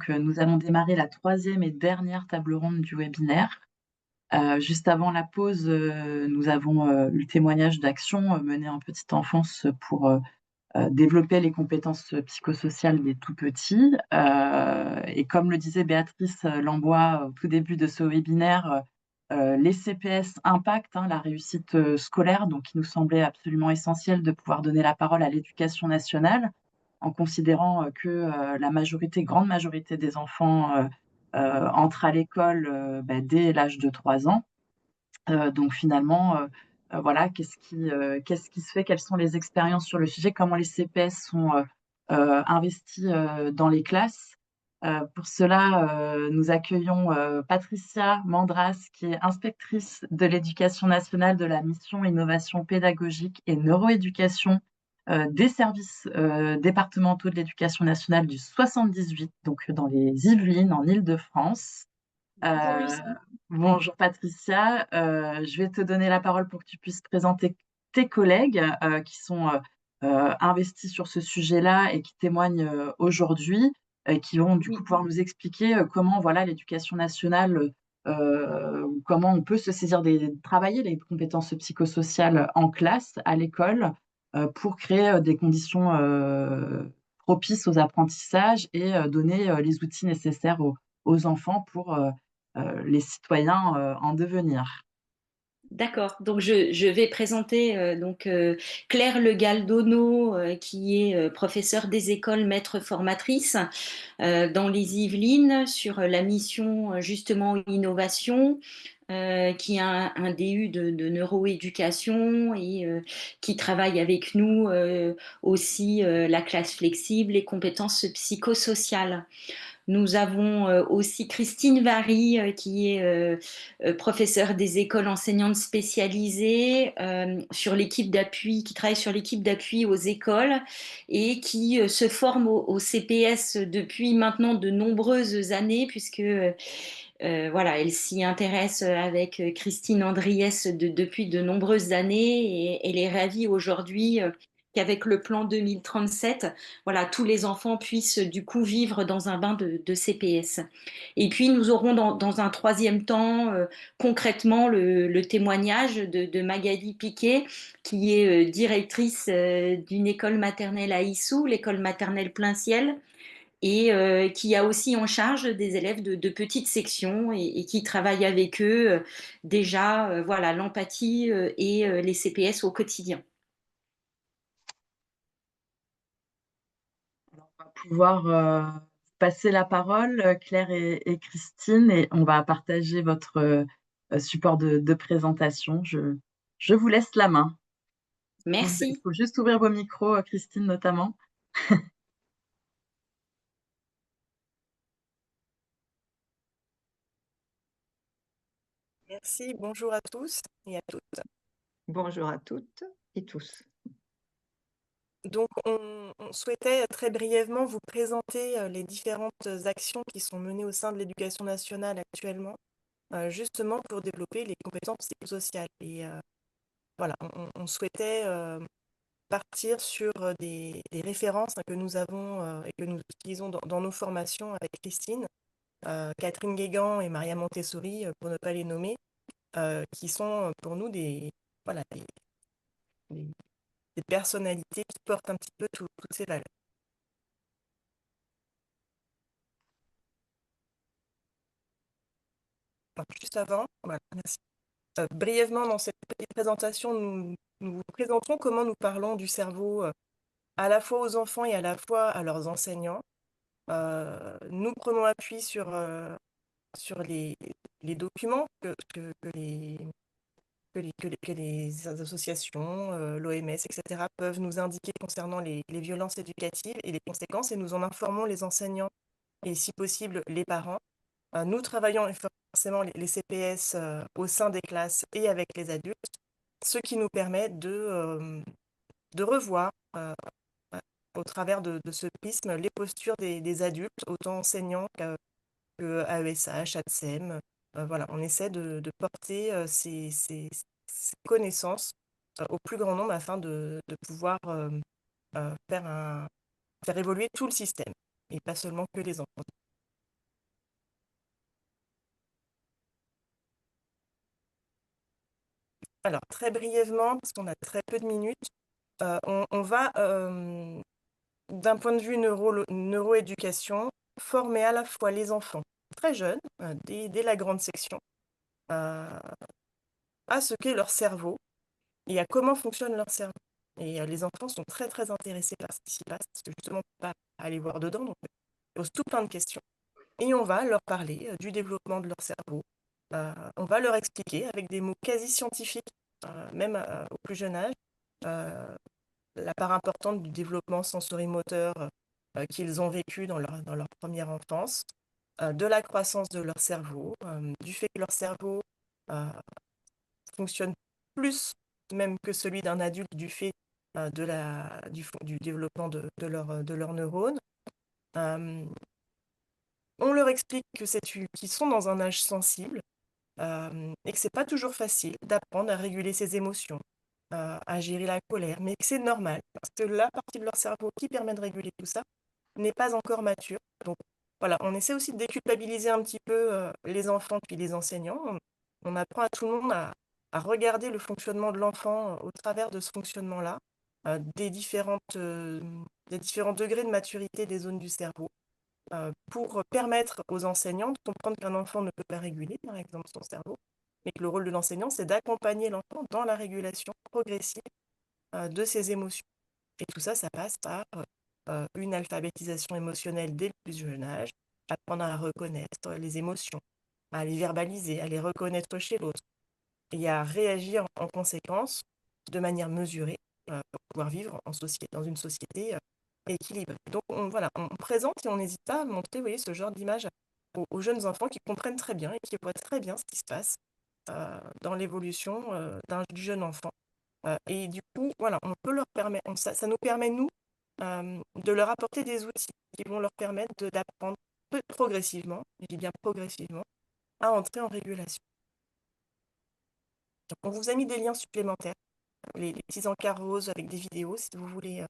Nous allons démarrer la troisième et dernière table ronde du webinaire. Juste avant la pause, nous avons eu le témoignage d'Action menée en petite enfance pour développer les compétences psychosociales des tout-petits. Et comme le disait Béatrice Lambois au tout début de ce webinaire, les CPS impactent la réussite scolaire, donc il nous semblait absolument essentiel de pouvoir donner la parole à l'éducation nationale, en considérant que la grande majorité des enfants entrent à l'école dès l'âge de 3 ans. Donc finalement, voilà, qu'est-ce qui se fait? Quelles sont les expériences sur le sujet? Comment les CPS sont investis dans les classes? Pour cela, nous accueillons Patricia Mandras, qui est inspectrice de l'éducation nationale de la mission innovation pédagogique et neuroéducation des services départementaux de l'éducation nationale du 78, donc dans les Yvelines, en Île-de-France. Bonjour Lucie. Bonjour Patricia. Je vais te donner la parole pour que tu puisses présenter tes collègues qui sont investis sur ce sujet-là et qui témoignent aujourd'hui, et qui vont du coup Oui, pouvoir nous expliquer comment voilà, l'éducation nationale, comment on peut se saisir travailler les compétences psychosociales en classe, à l'école, pour créer des conditions propices aux apprentissages et donner les outils nécessaires aux enfants pour les citoyens en devenir. d'accord. Donc je vais présenter Claire Le Galdono, qui est professeure des écoles maître formatrice dans les Yvelines sur la mission justement innovation. Qui a un DU de neuroéducation et qui travaille avec nous aussi la classe flexible, les compétences psychosociales. Nous avons aussi Christine Vary, qui est professeure des écoles enseignantes spécialisées sur l'équipe d'appui, qui travaille sur l'équipe d'appui aux écoles et qui se forme au CPS depuis maintenant de nombreuses années, puisque voilà, elle s'y intéresse avec Christine Andriès depuis de nombreuses années et elle est ravie aujourd'hui qu'avec le plan 2037, voilà, tous les enfants puissent du coup vivre dans un bain de CPS. Et puis nous aurons dans un troisième temps concrètement le témoignage de Magali Piquet, qui est directrice d'une école maternelle à Issou, l'école maternelle Plein Ciel, et qui a aussi en charge des élèves de petites sections et qui travaille avec eux déjà voilà, l'empathie et les CPS au quotidien. Alors, on va pouvoir passer la parole, Claire et Christine, et on va partager votre support de présentation. Je vous laisse la main. Il Merci. faut juste ouvrir vos micros, Christine notamment. Merci, bonjour à tous et à toutes. Bonjour à toutes et tous. Donc, on souhaitait très brièvement vous présenter les différentes actions qui sont menées au sein de l'éducation nationale actuellement, justement pour développer les compétences psychosociales. Et voilà, on souhaitait partir sur des références que nous avons et que nous utilisons dans nos formations avec Christine, Catherine Guégan et Maria Montessori, pour ne pas les nommer, qui sont pour nous voilà, des des personnalités qui portent un petit peu toutes ces valeurs. Donc, juste avant, voilà, merci. Brièvement, dans cette petite présentation, nous vous présentons comment nous parlons du cerveau à la fois aux enfants et à la fois à leurs enseignants. Nous prenons appui sur les documents que les associations, l'OMS, etc., peuvent nous indiquer concernant les violences éducatives et les conséquences, et nous en informons les enseignants et, si possible, les parents. Nous travaillons forcément les CPS au sein des classes et avec les adultes, ce qui nous permet de revoir au travers de ce prisme les postures des adultes, autant enseignants que AESH, ATSEM. Voilà, on essaie de porter ces connaissances au plus grand nombre afin de pouvoir faire évoluer tout le système et pas seulement que les enfants. Alors, très brièvement, parce qu'on a très peu de minutes, on va, d'un point de vue neuroéducation, former à la fois les enfants très jeunes, dès la grande section, à ce qu'est leur cerveau et à comment fonctionne leur cerveau. Et les enfants sont très, très intéressés par ce qui s'y passe, parce que justement, on ne peut pas aller voir dedans, donc ils posent tout plein de questions. Et on va leur parler du développement de leur cerveau. On va leur expliquer avec des mots quasi scientifiques, même au plus jeune âge, la part importante du développement sensorimoteur qu'ils ont vécu dans leur première enfance, de la croissance de leur cerveau, du fait que leur cerveau euh, fonctionne plus même que celui d'un adulte du fait du développement de leurs neurones. Euh, on leur explique qu'ils sont dans un âge sensible et que c'est pas toujours facile d'apprendre à réguler ses émotions, à gérer la colère, mais que c'est normal parce que la partie de leur cerveau qui permet de réguler tout ça n'est pas encore mature. Donc voilà, on essaie aussi de déculpabiliser un petit peu les enfants puis les enseignants. On apprend à tout le monde à regarder le fonctionnement de l'enfant au travers de ce fonctionnement-là, des différents degrés de maturité des zones du cerveau pour permettre aux enseignants de comprendre qu'un enfant ne peut pas réguler, par exemple, son cerveau, mais que le rôle de l'enseignant, c'est d'accompagner l'enfant dans la régulation progressive de ses émotions. Et tout ça, ça passe par une alphabétisation émotionnelle dès le plus jeune âge, apprendre à reconnaître les émotions, à les verbaliser, à les reconnaître chez l'autre et à réagir en conséquence de manière mesurée pour pouvoir vivre dans une société équilibrée. Donc voilà, on présente et on n'hésite pas à montrer, vous voyez, ce genre d'image aux jeunes enfants qui comprennent très bien et qui voient très bien ce qui se passe dans l'évolution du jeune enfant. Et du coup, voilà, on peut leur permettre, ça nous permet, nous, de leur apporter des outils qui vont leur permettre d'apprendre progressivement, je dis bien progressivement, à entrer en régulation. Donc, on vous a mis des liens supplémentaires, les petits encarts roses avec des vidéos, si vous voulez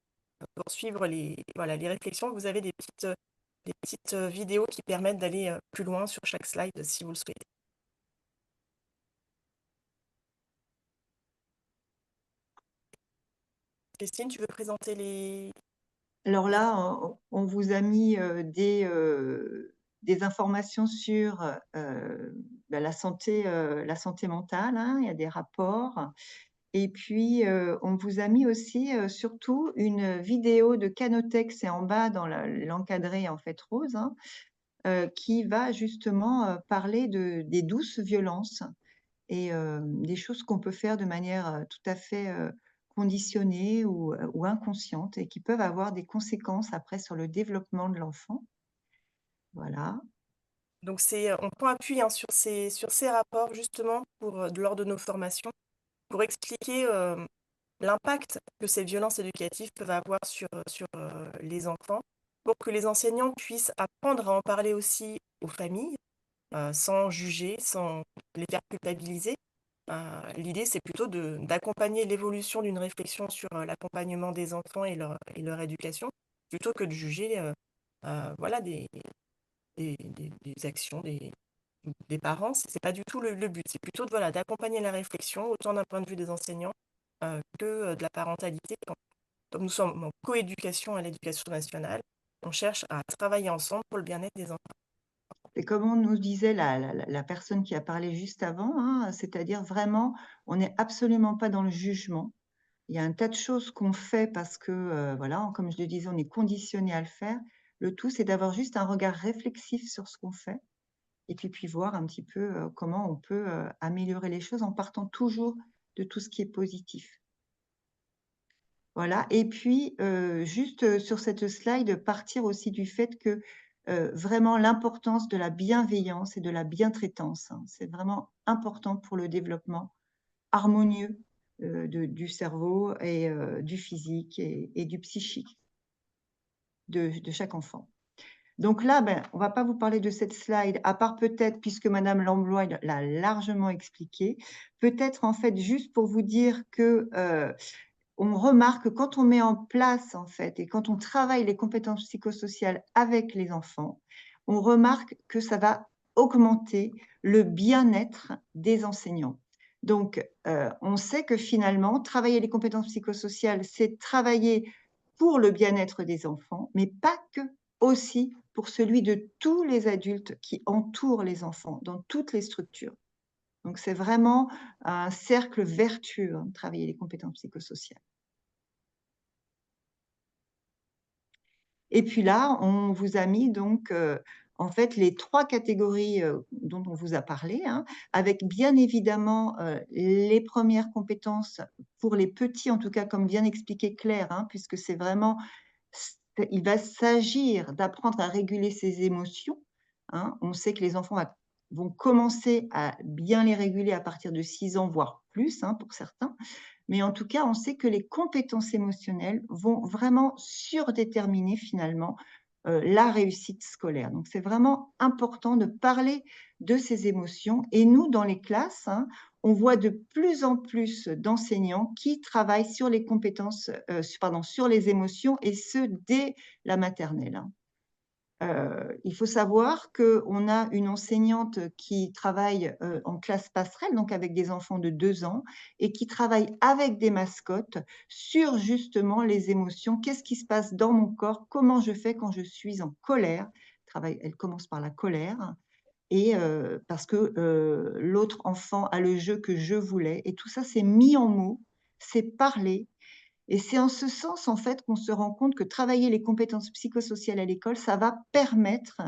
poursuivre voilà, les réflexions. Vous avez des petites vidéos qui permettent d'aller plus loin sur chaque slide si vous le souhaitez. Christine, tu veux présenter les... Alors là, on vous a mis des informations sur la santé mentale, hein, il y a des rapports. Et puis, on vous a mis aussi surtout une vidéo de Canotech, c'est en bas dans l'encadré en fait rose, hein, qui va justement parler des douces violences et des choses qu'on peut faire de manière tout à fait conditionnée ou inconsciente et qui peuvent avoir des conséquences après sur le développement de l'enfant. Voilà. Donc, on prend appui hein, sur ces rapports justement lors de nos formations pour expliquer l'impact que ces violences éducatives peuvent avoir sur les enfants, pour que les enseignants puissent apprendre à en parler aussi aux familles, sans juger, sans les faire culpabiliser. L'idée, c'est plutôt d'accompagner l'évolution d'une réflexion sur l'accompagnement des enfants et leur éducation, plutôt que de juger voilà, des actions des parents. C'est pas du tout le but. C'est plutôt voilà, d'accompagner la réflexion, autant d'un point de vue des enseignants que de la parentalité. Comme nous sommes en coéducation à l'éducation nationale, on cherche à travailler ensemble pour le bien-être des enfants. Et comme on nous disait la personne qui a parlé juste avant, hein, c'est-à-dire vraiment, on n'est absolument pas dans le jugement. Il y a un tas de choses qu'on fait parce que, voilà, comme je le disais, on est conditionné à le faire. Le tout, c'est d'avoir juste un regard réflexif sur ce qu'on fait et puis voir un petit peu comment on peut améliorer les choses en partant toujours de tout ce qui est positif. Voilà. Et puis, juste sur cette slide, partir aussi du fait que vraiment l'importance de la bienveillance et de la bientraitance, hein, c'est vraiment important pour le développement harmonieux du cerveau et du physique et du psychique de chaque enfant. Donc là, on ne va pas vous parler de cette slide, à part peut-être, puisque Madame Lamblois l'a largement expliqué, peut-être en fait juste pour vous dire que on remarque que quand on met en place en fait et quand on travaille les compétences psychosociales avec les enfants, on remarque que ça va augmenter le bien-être des enseignants. Donc, on sait que finalement, travailler les compétences psychosociales, c'est travailler pour le bien-être des enfants, mais pas que, aussi pour celui de tous les adultes qui entourent les enfants dans toutes les structures. Donc, c'est vraiment un cercle vertueux, hein, de travailler les compétences psychosociales. Et puis là, on vous a mis donc, en fait, les 3 catégories, dont on vous a parlé, hein, avec bien évidemment, les premières compétences pour les petits, en tout cas comme vient d'expliquer Claire, hein, puisque c'est vraiment il va s'agir d'apprendre à réguler ses émotions, hein. On sait que les enfants vont commencer à bien les réguler à partir de 6 ans, voire plus, hein, pour certains. Mais en tout cas, on sait que les compétences émotionnelles vont vraiment surdéterminer finalement, la réussite scolaire. Donc c'est vraiment important de parler de ces émotions et nous, dans les classes, hein, on voit de plus en plus d'enseignants qui travaillent sur les compétences, sur les émotions et ce, dès la maternelle, hein. Il faut savoir qu'on a une enseignante qui travaille, en classe passerelle, donc avec des enfants de 2 ans et qui travaille avec des mascottes sur justement les émotions. Qu'est-ce qui se passe dans mon corps? Comment je fais quand je suis en colère? Elle commence par la colère et parce que, l'autre enfant a le jeu que je voulais et tout ça, c'est mis en mots, c'est parlé et c'est en ce sens, en fait, qu'on se rend compte que travailler les compétences psychosociales à l'école, ça va permettre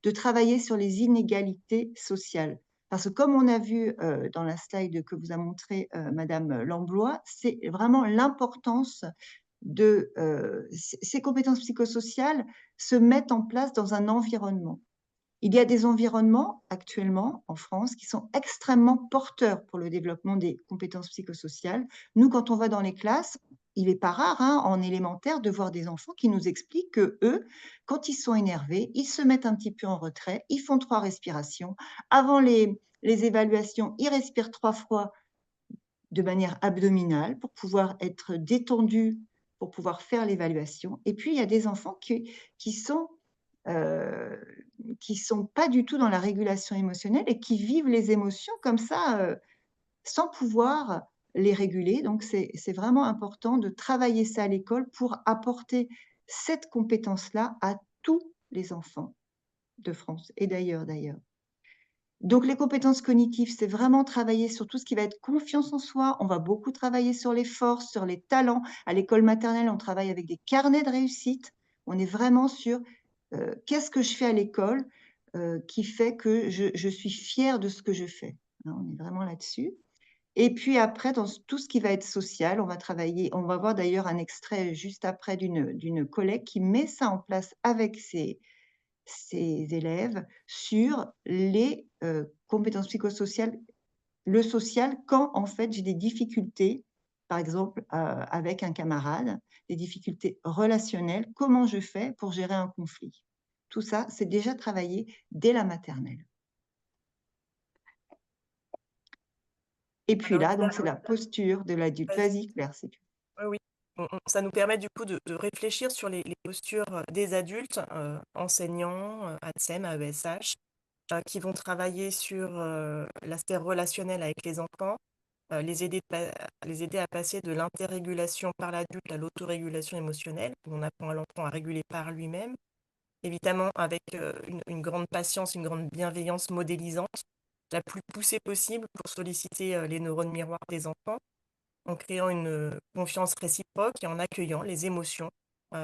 de travailler sur les inégalités sociales. Parce que comme on a vu, dans la slide que vous a montré, madame Langlois, c'est vraiment l'importance de, ces compétences psychosociales se mettent en place dans un environnement. Il y a des environnements actuellement en France qui sont extrêmement porteurs pour le développement des compétences psychosociales. Nous, quand on va dans les classes, il n'est pas rare, hein, en élémentaire, de voir des enfants qui nous expliquent que eux, quand ils sont énervés, ils se mettent un petit peu en retrait, ils font 3 respirations. Avant les évaluations, ils respirent 3 fois de manière abdominale pour pouvoir être détendus, pour pouvoir faire l'évaluation. Et puis, il y a des enfants qui sont heu, qui sont pas du tout dans la régulation émotionnelle et qui vivent les émotions comme ça, sans pouvoir les réguler. Donc c'est vraiment important de travailler ça à l'école pour apporter cette compétence-là à tous les enfants de France et d'ailleurs. Donc les compétences cognitives, c'est vraiment travailler sur tout ce qui va être confiance en soi. On va beaucoup travailler sur les forces, sur les talents. À l'école maternelle, on travaille avec des carnets de réussite. On est vraiment sur, qu'est-ce que je fais à l'école, qui fait que je suis fière de ce que je fais? Hein, on est vraiment là-dessus. Et puis après, dans tout ce qui va être social, on va voir d'ailleurs un extrait juste après d'une collègue qui met ça en place avec ses élèves sur les, compétences psychosociales, le social quand en fait j'ai des difficultés, par exemple, avec un camarade, des difficultés relationnelles, comment je fais pour gérer un conflit? Tout ça, c'est déjà travaillé dès la maternelle. Et puis Alors là, donc c'est évidemment, la posture de l'adulte. vas-y. Vas-y Claire, si tu Oui, oui. Ça nous permet du coup de réfléchir sur les postures des adultes, enseignants, ATSEM, AESH, qui vont travailler sur l'aspect relationnel avec les enfants, les aider à passer de l'interrégulation par l'adulte à l'autorégulation émotionnelle, où on apprend à l'enfant à réguler par lui-même, évidemment avec une grande patience, une grande bienveillance modélisante, la plus poussée possible pour solliciter les neurones miroirs des enfants en créant une confiance réciproque et en accueillant les émotions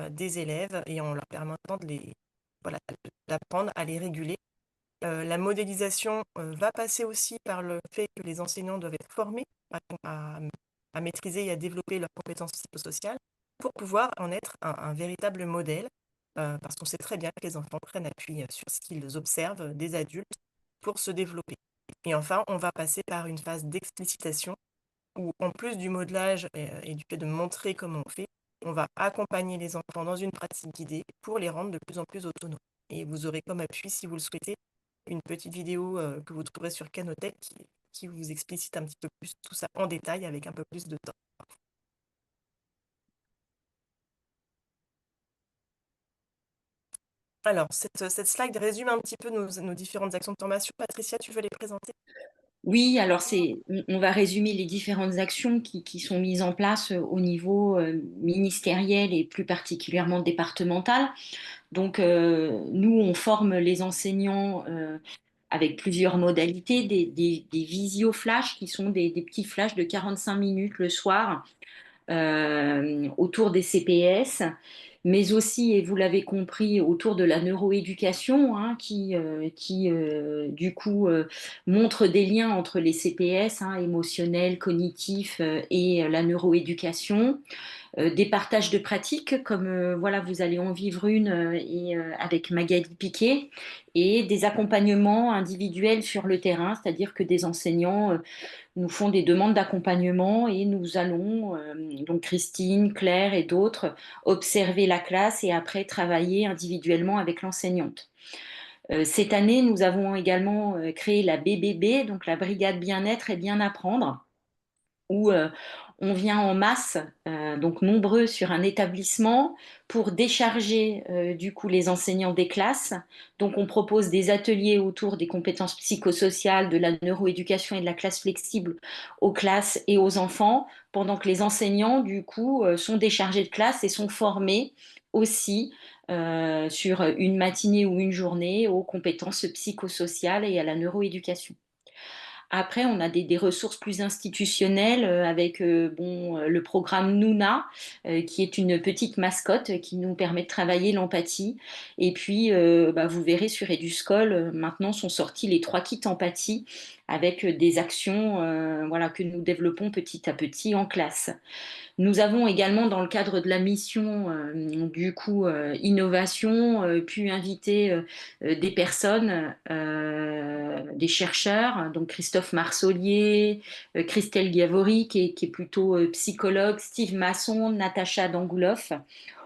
des élèves et en leur permettant voilà, d'apprendre à les réguler. La modélisation va passer aussi par le fait que les enseignants doivent être formés à, à maîtriser et à développer leurs compétences psychosociales pour pouvoir en être un véritable modèle, parce qu'on sait très bien que les enfants prennent appui sur ce qu'ils observent des adultes pour se développer. Et enfin, on va passer par une phase d'explicitation où en plus du modelage et du fait de montrer comment on fait, on va accompagner les enfants dans une pratique guidée pour les rendre de plus en plus autonomes. Et vous aurez comme appui, si vous le souhaitez, une petite vidéo que vous trouverez sur Canotech qui vous explicite un petit peu plus tout ça en détail avec un peu plus de temps. Alors, cette slide résume un petit peu nos différentes actions de formation. Patricia, tu veux les présenter? Oui, alors on va résumer les différentes actions qui sont mises en place au niveau ministériel et plus particulièrement départemental. Donc, nous, on forme les enseignants avec plusieurs modalités, des visio-flashs qui sont des petits flashs de 45 minutes le soir autour des CPS, mais aussi, et vous l'avez compris, autour de la neuroéducation, hein, qui du coup, montre des liens entre les CPS, hein, émotionnels, cognitifs, et la neuroéducation. Des partages de pratiques, comme voilà, vous allez en vivre une avec Magali Piquet, et des accompagnements individuels sur le terrain, c'est-à-dire que des enseignants nous font des demandes d'accompagnement et nous allons, donc Christine, Claire et d'autres, observer la classe et après travailler individuellement avec l'enseignante. Cette année, nous avons également créé la BBB, donc la Brigade Bien-être et Bien Apprendre, où on vient en masse, donc nombreux sur un établissement, pour décharger du coup les enseignants des classes. Donc on propose des ateliers autour des compétences psychosociales, de la neuroéducation et de la classe flexible aux classes et aux enfants, pendant que les enseignants du coup sont déchargés de classe et sont formés aussi sur une matinée ou une journée aux compétences psychosociales et à la neuroéducation. Après, on a des ressources plus institutionnelles avec le programme Nouna, qui est une petite mascotte qui nous permet de travailler l'empathie. Et puis, vous verrez sur Eduscol, maintenant sont sortis les 3 kits empathie avec des actions voilà, que nous développons petit à petit en classe. Nous avons également, dans le cadre de la mission du coup innovation, pu inviter des personnes, des chercheurs, donc Christophe Marsollier, Christelle Gavori qui est plutôt psychologue, Steve Masson, Natacha Dangouloff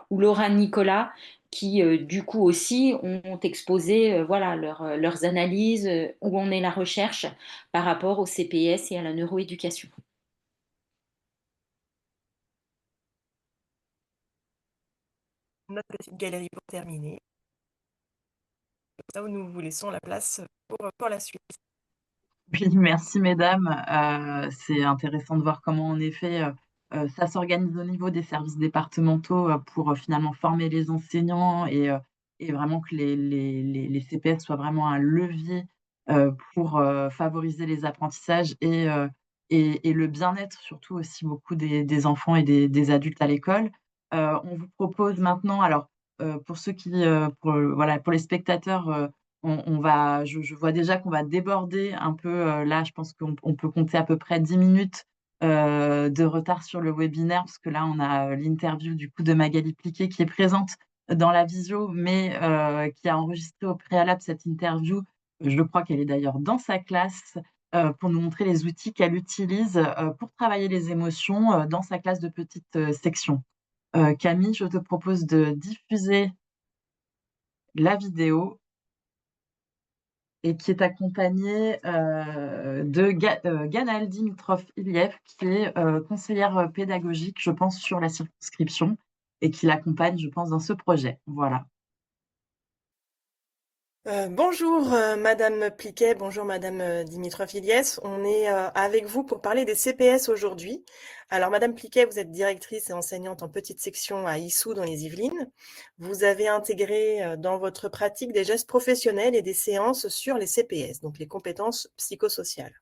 ou Laura Nicolas qui du coup aussi ont exposé voilà, leurs analyses, où en est la recherche par rapport au CPS et à la neuroéducation. Notre petite galerie pour terminer. Comme ça, nous vous laissons la place pour la suite. Oui, merci mesdames. C'est intéressant de voir comment en effet ça s'organise au niveau des services départementaux pour finalement former les enseignants et vraiment que les CPS soient vraiment un levier pour favoriser les apprentissages et le bien-être surtout aussi beaucoup des enfants et des adultes à l'école. On vous propose maintenant, alors pour ceux voilà, pour les spectateurs, je vois déjà qu'on va déborder un peu. Là, je pense qu'on peut compter à peu près 10 minutes de retard sur le webinaire, parce que là, on a l'interview du coup de Magali Pliquet qui est présente dans la visio, mais qui a enregistré au préalable cette interview. Je crois qu'elle est d'ailleurs dans sa classe pour nous montrer les outils qu'elle utilise pour travailler les émotions dans sa classe de petite section. Camille, je te propose de diffuser la vidéo et qui est accompagnée de Ganaëlle Dimitrov-Iliev, qui est conseillère pédagogique, je pense, sur la circonscription et qui l'accompagne, je pense, dans ce projet. Voilà. Bonjour Madame Pliquet, bonjour Madame Dimitrov-Iliès. On est avec vous pour parler des CPS aujourd'hui. Alors Madame Pliquet, vous êtes directrice et enseignante en petite section à Issou dans les Yvelines. Vous avez intégré dans votre pratique des gestes professionnels et des séances sur les CPS, donc les compétences psychosociales.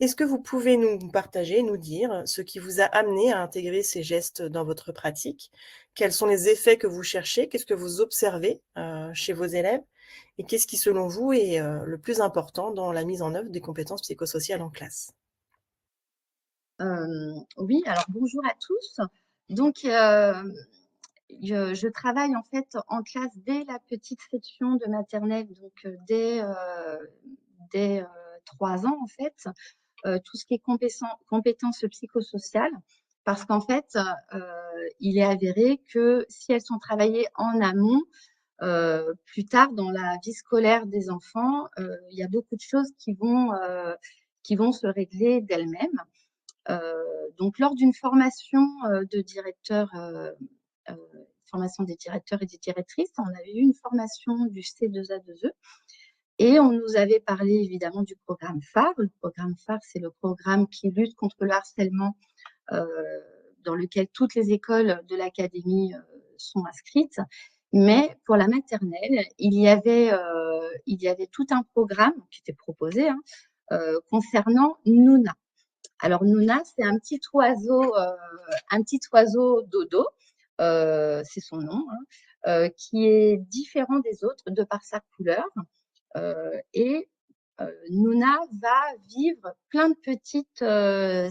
Est-ce que vous pouvez nous partager, nous dire ce qui vous a amené à intégrer ces gestes dans votre pratique? Quels sont les effets que vous cherchez? Qu'est-ce que vous observez chez vos élèves? Et qu'est-ce qui, selon vous, est le plus important dans la mise en œuvre des compétences psychosociales en classe? Oui, alors bonjour à tous. Donc, je travaille en fait en classe dès la petite section de maternelle, donc dès 3 ans en fait, tout ce qui est compétences psychosociales, parce qu'en fait, il est avéré que si elles sont travaillées en amont, plus tard dans la vie scolaire des enfants, il y a beaucoup de choses qui vont se régler d'elles-mêmes. Donc, lors d'une formation de directeur, formation des directeurs et des directrices, on avait eu une formation du C2A2E Et on nous avait parlé évidemment du programme phare. Le programme phare, c'est le programme qui lutte contre le harcèlement, dans lequel toutes les écoles de l'académie sont inscrites. Mais pour la maternelle, il y avait tout un programme qui était proposé, concernant Nouna. Alors Nouna, c'est un petit oiseau dodo, c'est son nom, qui est différent des autres de par sa couleur. Et Nouna va vivre plein de petites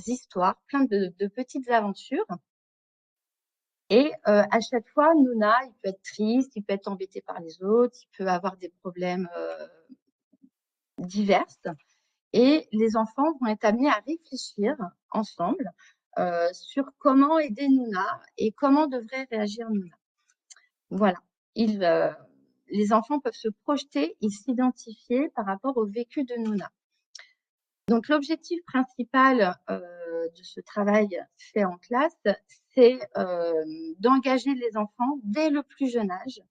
histoires, plein de petites aventures. Et à chaque fois, Nouna, il peut être triste, il peut être embêté par les autres, il peut avoir des problèmes divers. Et les enfants vont être amenés à réfléchir ensemble sur comment aider Nouna et comment devrait réagir Nouna. Voilà. Les enfants peuvent se projeter et s'identifier par rapport au vécu de Nouna. Donc, l'objectif principal de ce travail fait en classe, c'est d'engager les enfants dès le plus jeune âge,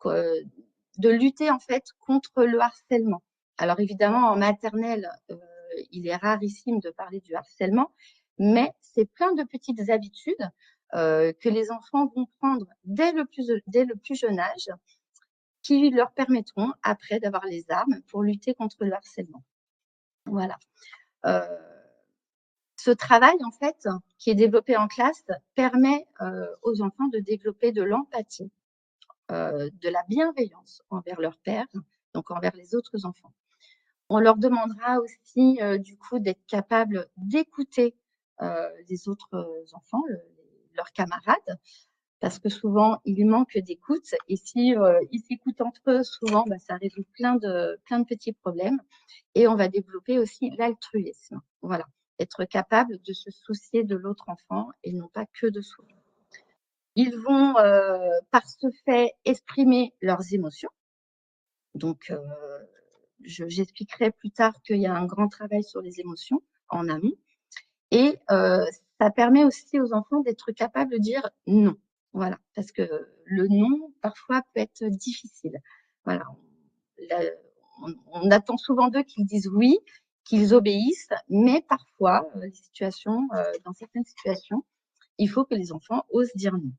de lutter en fait contre le harcèlement. Alors évidemment, en maternelle, il est rarissime de parler du harcèlement, mais c'est plein de petites habitudes que les enfants vont prendre dès le plus jeune âge, qui leur permettront après d'avoir les armes pour lutter contre le harcèlement. Voilà. Ce travail, en fait, qui est développé en classe, permet aux enfants de développer de l'empathie, de la bienveillance envers leur père, donc envers les autres enfants. On leur demandera aussi, du coup, d'être capables d'écouter les autres enfants, leurs camarades, parce que souvent, il manque d'écoute. Et si ils s'écoutent entre eux, souvent, ça résout plein de petits problèmes. Et on va développer aussi l'altruisme. Voilà, être capable de se soucier de l'autre enfant et non pas que de soi. Ils vont, par ce fait, exprimer leurs émotions. Donc, j'expliquerai plus tard qu'il y a un grand travail sur les émotions en amont. Et ça permet aussi aux enfants d'être capables de dire non. Voilà, parce que le non, parfois, peut être difficile. Voilà, on attend souvent d'eux qu'ils disent oui, qu'ils obéissent, mais parfois, dans certaines situations, il faut que les enfants osent dire non.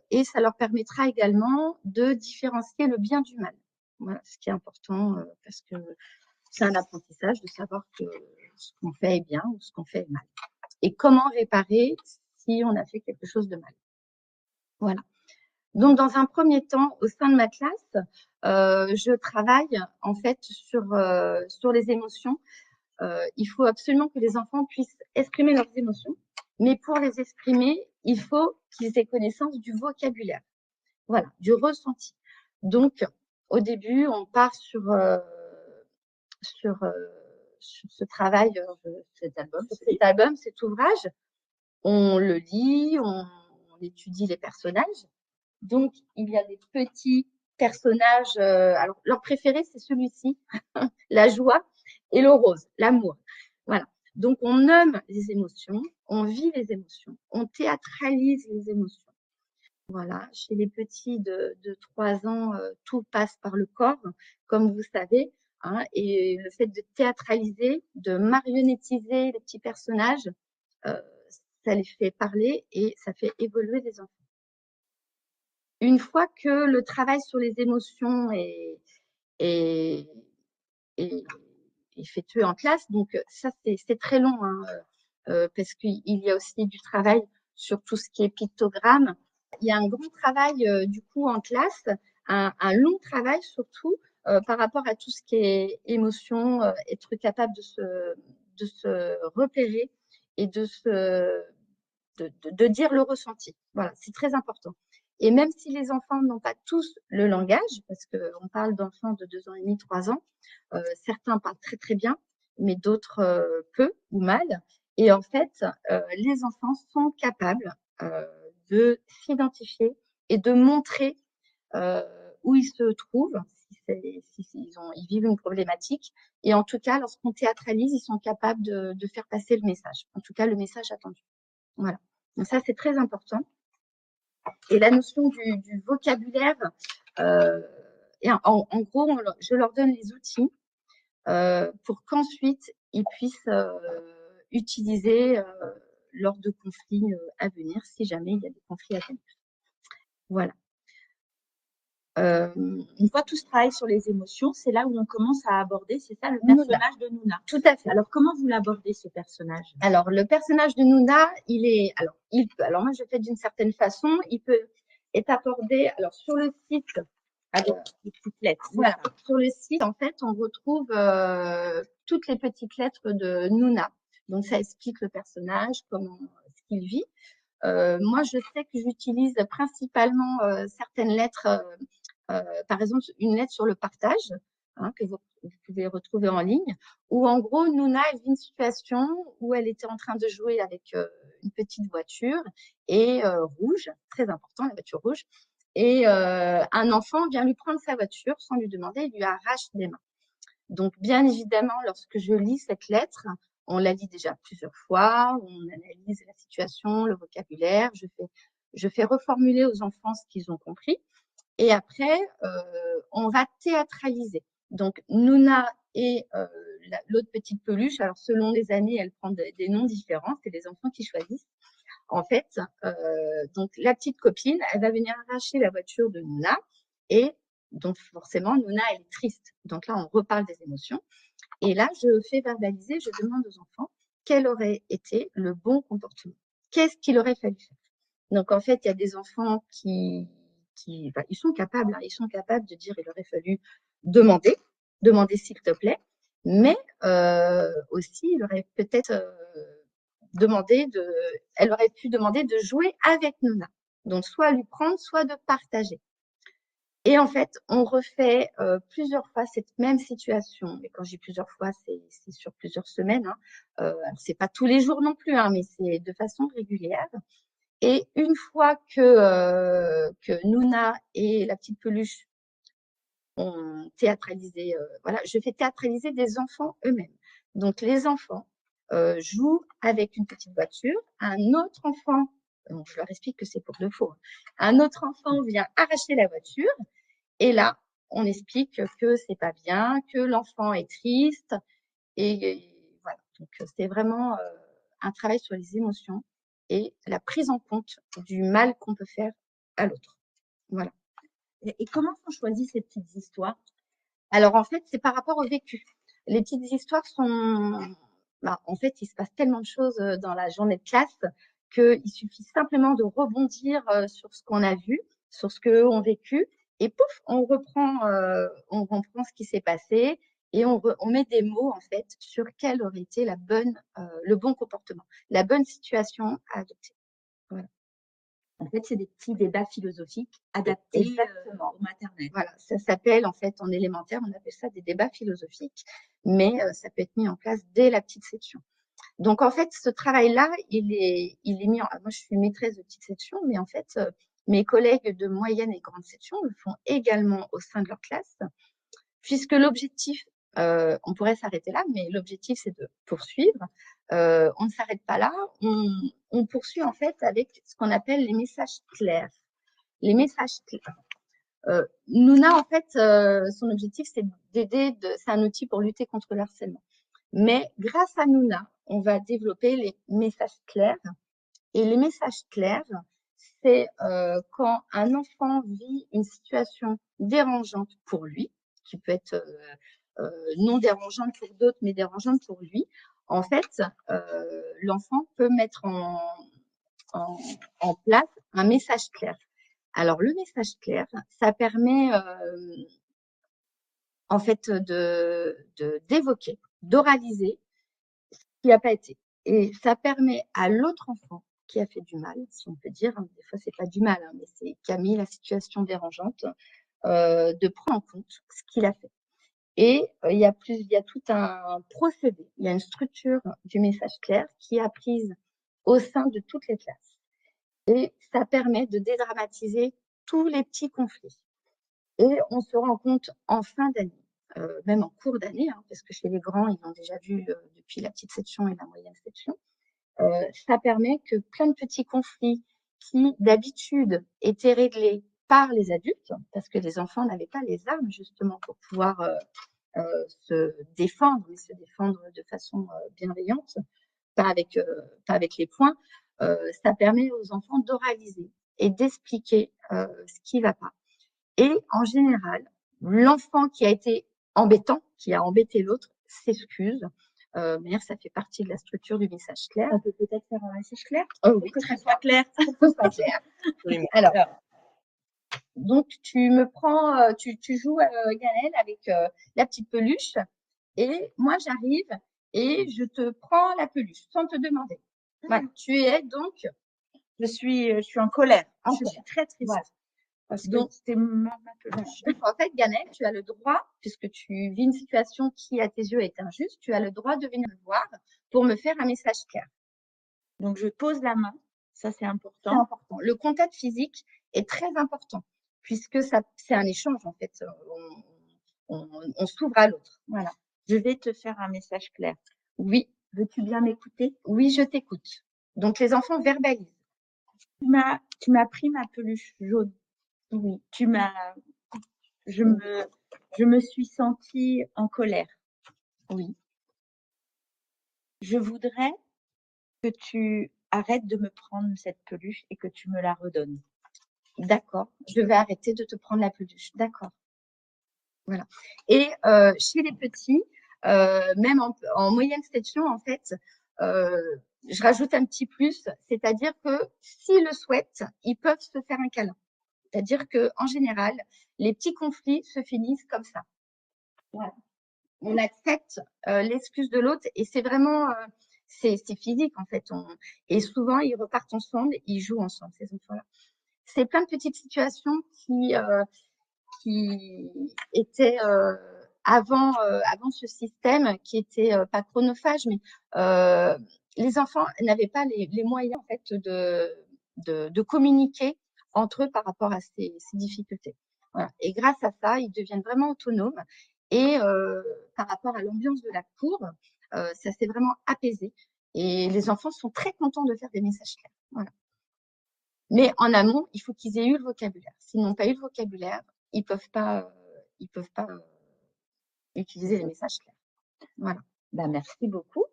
Et ça leur permettra également de différencier le bien du mal. Voilà, ce qui est important parce que c'est un apprentissage de savoir que ce qu'on fait est bien ou ce qu'on fait est mal. Et comment réparer si on a fait quelque chose de mal. Voilà. Donc, dans un premier temps, au sein de ma classe, je travaille en fait sur les émotions. Il faut absolument que les enfants puissent exprimer leurs émotions, mais pour les exprimer, il faut qu'ils aient connaissance du vocabulaire, voilà, du ressenti. Donc, au début, on part sur ce travail, cet ouvrage. On le lit, on étudie les personnages. Donc, il y a des petits personnages. Alors, leur préféré, c'est celui-ci, la joie et le rose, l'amour. Voilà. Donc, on nomme les émotions, on vit les émotions, on théâtralise les émotions. Voilà. Chez les petits de 3 ans, tout passe par le corps, comme vous savez. Et le fait de théâtraliser, de marionnettiser les petits personnages, ça les fait parler et ça fait évoluer les enfants. Une fois que le travail sur les émotions est effectué en classe, donc ça c'est très long, parce qu'il y a aussi du travail sur tout ce qui est pictogramme. Il y a un grand travail du coup en classe, un long travail surtout par rapport à tout ce qui est émotion, être capable de se repérer et de dire le ressenti. Voilà, c'est très important. Et même si les enfants n'ont pas tous le langage, parce qu'on parle d'enfants de 2 ans et demi, 3 ans, certains parlent très très bien, mais d'autres peu ou mal. Et en fait, les enfants sont capables de s'identifier et de montrer où ils se trouvent, ils vivent une problématique. Et en tout cas, lorsqu'on théâtralise, ils sont capables de faire passer le message. En tout cas, le message attendu. Voilà. Donc ça, c'est très important. Et la notion du vocabulaire, en gros, je leur donne les outils pour qu'ensuite ils puissent utiliser lors de conflits à venir, si jamais il y a des conflits à venir. Voilà. Une fois tout ce travail sur les émotions, c'est là où on commence à aborder, c'est ça, le personnage de Nouna. Tout à fait. Alors, comment vous l'abordez, ce personnage? Alors, le personnage de Nouna, alors moi, je fais d'une certaine façon, il peut être abordé, alors, sur le site, avec les petites lettres. Voilà. Sur le site, en fait, on retrouve toutes les petites lettres de Nouna. Donc, ça explique le personnage, ce qu'il vit. Moi, je sais que j'utilise principalement certaines lettres, par exemple, une lettre sur le partage, que vous pouvez retrouver en ligne, où en gros, Nouna, elle vit une situation où elle était en train de jouer avec une petite voiture et rouge, très important, la voiture rouge, et un enfant vient lui prendre sa voiture sans lui demander, il lui arrache des mains. Donc, bien évidemment, lorsque je lis cette lettre, on la lit déjà plusieurs fois, on analyse la situation, le vocabulaire, je fais reformuler aux enfants ce qu'ils ont compris. Et après, on va théâtraliser. Donc, Nouna et l'autre petite peluche, alors selon les années, elle prend des noms différents, c'est les enfants qui choisissent. En fait, donc la petite copine, elle va venir arracher la voiture de Nouna et donc forcément, Nouna, elle est triste. Donc là, on reparle des émotions. Et là, je fais verbaliser, je demande aux enfants quel aurait été le bon comportement. Qu'est-ce qu'il aurait fallu faire? Donc en fait, il y a des enfants qui ils sont capables, ils sont capables de dire il aurait fallu demander s'il te plaît, mais aussi il aurait peut-être elle aurait pu demander de jouer avec Nouna. Donc soit lui prendre, soit de partager. Et en fait, on refait plusieurs fois cette même situation. Et quand je dis plusieurs fois, c'est sur plusieurs semaines. C'est pas tous les jours non plus, mais c'est de façon régulière. Et une fois que Nouna et la petite peluche ont théâtralisé, voilà, je fais théâtraliser des enfants eux-mêmes. Donc les enfants jouent avec une petite voiture. Un autre enfant, je leur explique que c'est pour de faux. Un autre enfant vient arracher la voiture. Et là, on explique que c'est pas bien, que l'enfant est triste. Et voilà. Donc c'est vraiment un travail sur les émotions et la prise en compte du mal qu'on peut faire à l'autre. Voilà. Et comment sont choisies ces petites histoires? Alors en fait, c'est par rapport au vécu. Les petites histoires sont, en fait, il se passe tellement de choses dans la journée de classe qu'il suffit simplement de rebondir sur ce qu'on a vu, sur ce qu'eux ont vécu, et pouf, on reprend ce qui s'est passé et on met des mots en fait sur quel aurait été le bon comportement, la bonne situation à adopter. Voilà. En fait, c'est des petits débats philosophiques adaptés au maternel. Voilà, ça s'appelle en fait en élémentaire, on appelle ça des débats philosophiques, mais ça peut être mis en place dès la petite section. Donc en fait, ce travail-là, il est mis moi je suis maîtresse de petite section, mais en fait, mes collègues de moyenne et grande section le font également au sein de leur classe, puisque l'objectif, on pourrait s'arrêter là, mais l'objectif c'est de poursuivre. On ne s'arrête pas là, on poursuit en fait avec ce qu'on appelle les messages clairs. Les messages clairs. Nouna, en fait, son objectif, c'est c'est un outil pour lutter contre le harcèlement. Mais grâce à Nouna, on va développer les messages clairs. Et les messages clairs, c'est quand un enfant vit une situation dérangeante pour lui, qui peut être non dérangeante pour d'autres, mais dérangeante pour lui. En fait, l'enfant peut mettre en place un message clair. Alors, le message clair, ça permet en fait d'évoquer, d'oraliser ce qui n'a pas été. Et ça permet à l'autre enfant qui a fait du mal, si on peut dire, des fois c'est pas du mal, mais c'est qui a mis la situation dérangeante, de prendre en compte ce qu'il a fait. Et il y a tout un procédé, il y a une structure du message clair qui est apprise au sein de toutes les classes. Et ça permet de dédramatiser tous les petits conflits. Et on se rend compte en fin d'année, même en cours d'année, parce que chez les grands, ils l'ont déjà vu depuis la petite section et la moyenne section, ça permet que plein de petits conflits qui d'habitude étaient réglés par les adultes, parce que les enfants n'avaient pas les armes justement pour pouvoir se défendre, mais se défendre de façon bienveillante, pas avec les poings. Ça permet aux enfants d'oraliser et d'expliquer ce qui ne va pas. Et en général, l'enfant qui a été embêtant, qui a embêté l'autre, s'excuse. D'ailleurs, ça fait partie de la structure du message clair. On peut peut-être faire un message clair Oui, que très ce soit clair. Pour que ce soit clair. Absolument. Alors, donc tu me prends, tu joues Gaëlle avec la petite peluche et moi j'arrive et je te prends la peluche sans te demander. Voilà, tu es donc Je suis en colère. En Je colère. suis très triste. Voilà. Parce que Donc, c'était ma peluche. donc, en fait, Gaëlle, tu as le droit, puisque tu vis une situation qui à tes yeux est injuste, tu as le droit de venir me voir pour me faire un message clair. Donc, je pose la main. Ça, c'est C'est important. important. Le contact physique est très important, puisque c'est un échange en fait. On s'ouvre à l'autre. Voilà. Je vais te faire un message clair. Oui, Veux-tu bien m'écouter? oui, je t'écoute. Donc les enfants verbalisent. Tu m'as pris ma peluche jaune. Oui, Je me suis sentie en colère. oui, Je voudrais que tu arrêtes de me prendre cette peluche et que tu me la redonnes. d'accord. Je vais arrêter de te prendre la peluche. D'accord. Voilà. Et chez les petits, même en moyenne section, en fait, je rajoute un petit plus, c'est-à-dire que s'ils le souhaitent, ils peuvent se faire un câlin. C'est-à-dire que en général, les petits conflits se finissent comme ça. Voilà. On accepte l'excuse de l'autre et c'est vraiment, c'est physique en fait. Et souvent, ils repartent ensemble, ils jouent ensemble, ces enfants-là. C'est plein de petites situations qui étaient avant ce système, qui était pas chronophage, mais les enfants n'avaient pas les moyens en fait de communiquer entre eux par rapport à ces difficultés. Voilà. Et grâce à ça, ils deviennent vraiment autonomes. Et par rapport à l'ambiance de la cour, ça s'est vraiment apaisé. Et les enfants sont très contents de faire des messages clairs. Voilà. Mais en amont, il faut qu'ils aient eu le vocabulaire. S'ils n'ont pas eu le vocabulaire, ils peuvent pas utiliser les messages clairs. Voilà. Bah, merci beaucoup.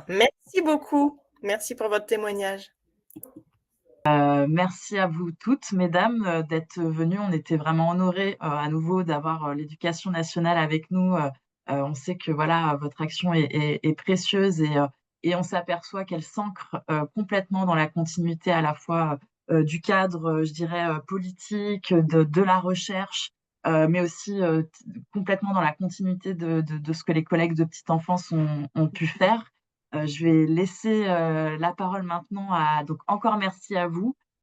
Merci beaucoup. Merci pour votre témoignage. Merci à vous toutes, mesdames, d'être venues. On était vraiment honorés à nouveau d'avoir l'Éducation nationale avec nous. On sait que voilà, votre action est précieuse et on s'aperçoit qu'elle s'ancre complètement dans la continuité à la fois du cadre, je dirais, politique, de la recherche, mais aussi complètement dans la continuité de ce que les collègues de petite enfance ont pu faire. Je vais laisser la parole maintenant à… Donc, encore merci à vous.